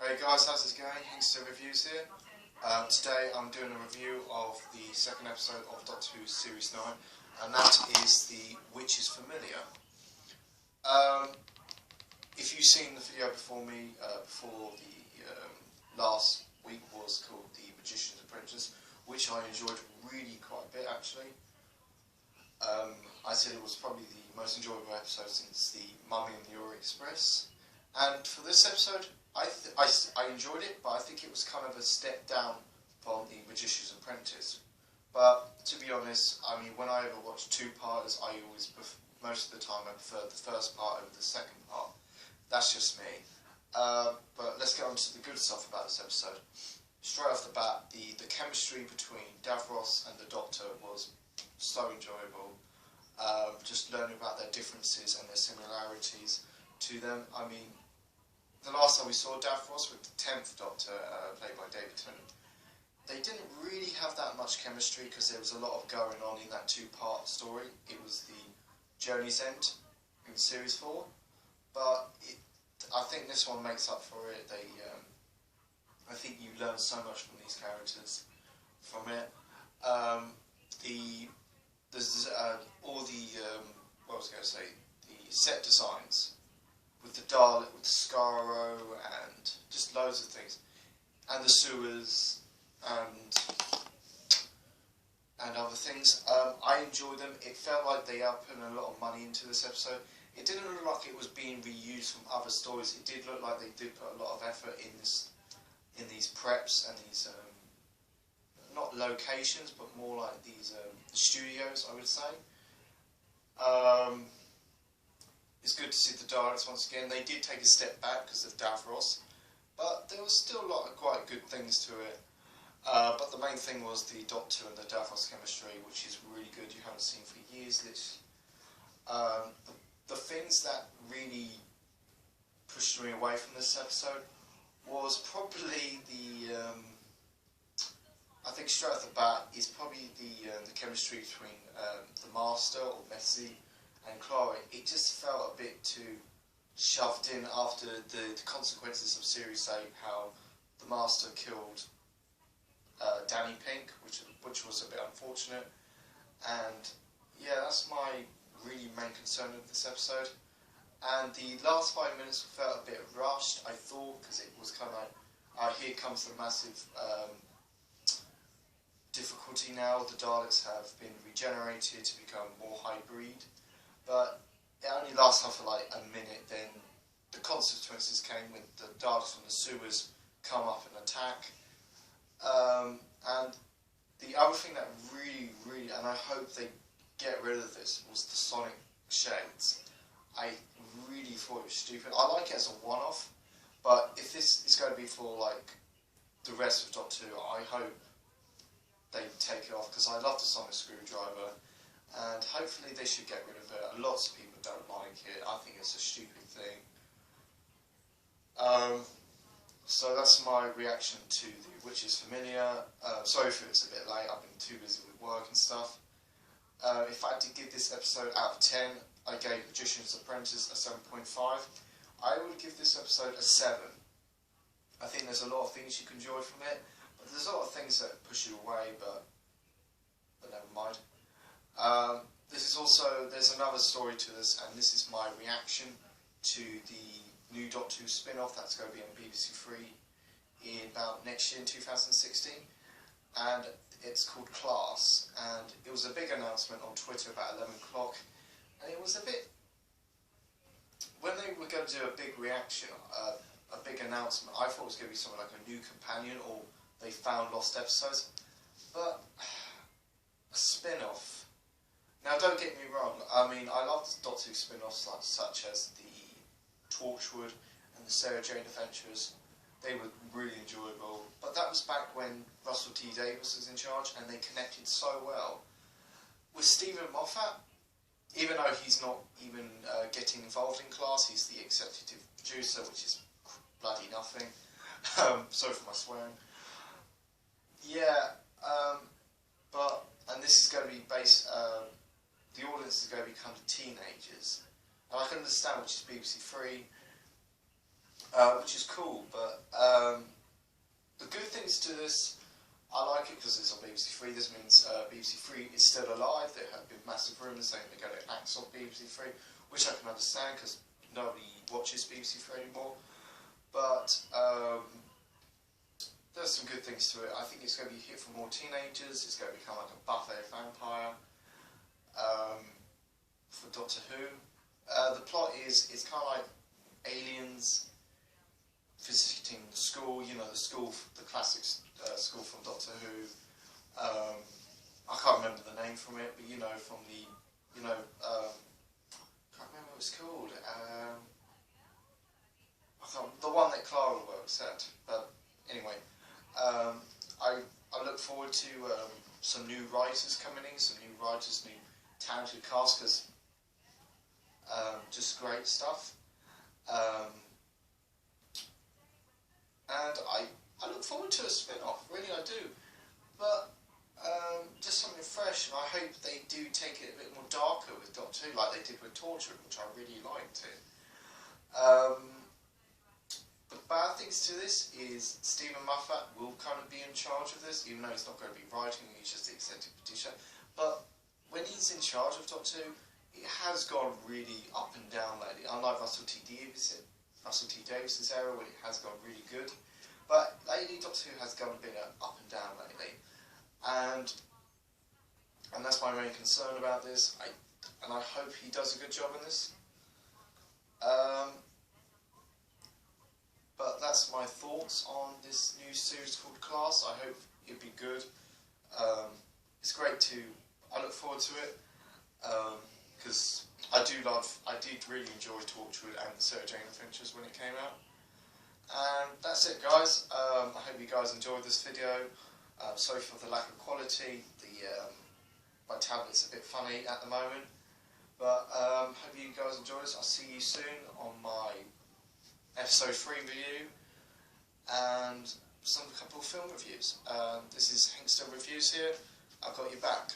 Hey guys, how's it going? Hangster Reviews here. Today I'm doing a review of the second episode of Doctor Who Series 9, and that is The Witch is Familiar. If you've seen the video before me, before the last week was called The Magician's Apprentice, which I enjoyed really quite a bit actually. I said it was probably the most enjoyable episode since the Mummy and the Orient Express. And for this episode, I enjoyed it, but I think it was kind of a step down from The Magician's Apprentice. But to be honest, I mean, when I ever watch two-parters, most of the time I prefer the first part over the second part. That's just me. But let's get on to the good stuff about this episode. Straight off the bat, the chemistry between Davros and the Doctor was so enjoyable. Just learning about their differences and their similarities to them. I mean, the last time we saw Davros with the 10th Doctor, played by David Tennant, they didn't really have that much chemistry because there was a lot of going on in that two-part story. It was the Journey's End in Series 4, but I think this one makes up for it. I think you learn so much from these characters from it. There's all the what was I going to say? The set designs with the Dalek, with the Skaro, and just loads of things, and the sewers, and other things. I enjoyed them. It felt like they are putting a lot of money into this episode. It didn't look like it was being reused from other stories. It did look like they did put a lot of effort in these preps and these not locations, but more like these studios, I would say. It's good to see the Daleks once again. They did take a step back because of Davros, but there was still a lot of quite good things to it. But the main thing was the Doctor and the Davros chemistry, which is really good. You haven't seen for years. The things that really pushed me away from this episode was probably I think straight off the bat is probably the chemistry between the Master, or Messi, and Clara. It just felt a bit too shoved in after the consequences of Series 8, how the Master killed Danny Pink, which was a bit unfortunate. And yeah, that's my really main concern with this episode. And the last 5 minutes felt a bit rushed, I thought, because it was kind of like, here comes the massive difficulty now. The Daleks have been regenerated to become more hybrid, but it only lasted for like a minute. Then the consequences came when the Daleks from the sewers come up and attack. And the other thing that really, and I hope they get rid of this, was the sonic shades. I really thought it was stupid. I like it as a one-off, but if this is going to be for like the rest of Doctor Who, I hope they take it off, because I love the sonic screwdriver, and hopefully they should get rid of it. Lots of people don't like it. I think it's a stupid thing. So that's my reaction to The Witch is Familiar. Sorry if it's a bit late, I've been too busy with work and stuff. If I had to give this episode out of 10, I gave Magician's Apprentice a 7.5. I would give this episode a 7. I think there's a lot of things you can enjoy from it, but there's a lot of things that push you away, but never mind. There's another story to this, and this is my reaction to the new Doctor Who spin-off that's going to be on BBC Three in about next year in 2016, and it's called Class, and it was a big announcement on Twitter about 11 o'clock, and it was a bit, when they were going to do a big reaction, a big announcement, I thought it was going to be something like a new companion, or they found lost episodes, but a spin-off. Now don't get me wrong, I mean, I love Doctor Who spin-offs such as the Torchwood and the Sarah Jane Adventures. They were really enjoyable, but that was back when Russell T Davies was in charge, and they connected so well. With Stephen Moffat, even though he's not even getting involved in Class, he's the executive producer, which is bloody nothing. Sorry for my swearing. Yeah, and this is going to be based, the audience is going to be kind of teenagers. And I can understand, which is BBC Three, which is cool, but to this. I like it because it's on BBC Three. This means BBC Three is still alive. There have been massive rumours saying they're going to axe off BBC Three, which I can understand because nobody watches BBC Three anymore. But there's some good things to it. I think it's going to be hit for more teenagers. It's going to become like a buffet vampire for Doctor Who. The plot is it's kind of like aliens visiting the school. You know, the classic school from Doctor Who. I can't remember the name from it, but you know, from the can't remember what it's called. The one that Clara works at. But anyway, I look forward to some new writers coming in, some new writers, new talented cast, because just great stuff. And I look forward to a spin-off, really I do. But just something fresh, and I hope they do take it a bit more darker with Doctor Who, like they did with Torture, which I really liked it. The bad things to this is Stephen Moffat will kind of be in charge of this, even though he's not going to be writing, he's just the executive producer. But when he's in charge of Doctor Who, it has gone really up and down lately. Unlike Russell T Davies' era, when it has gone really good. But lately, Doctor Who has gone a bit up and down lately. And that's my main concern about this. And I hope he does a good job in this. But that's my thoughts on this new series called Class. I hope it'll be good. It's great I look forward to it. Because I did really enjoy Torchwood and the Sarah Jane Adventures when it came out. And that's it, guys. I hope you guys enjoyed this video. Sorry for the lack of quality. My tablet's a bit funny at the moment. But hope you guys enjoy this. I'll see you soon on my episode 3 review and a couple of film reviews. This is Hinkstone Reviews here. I've got your back.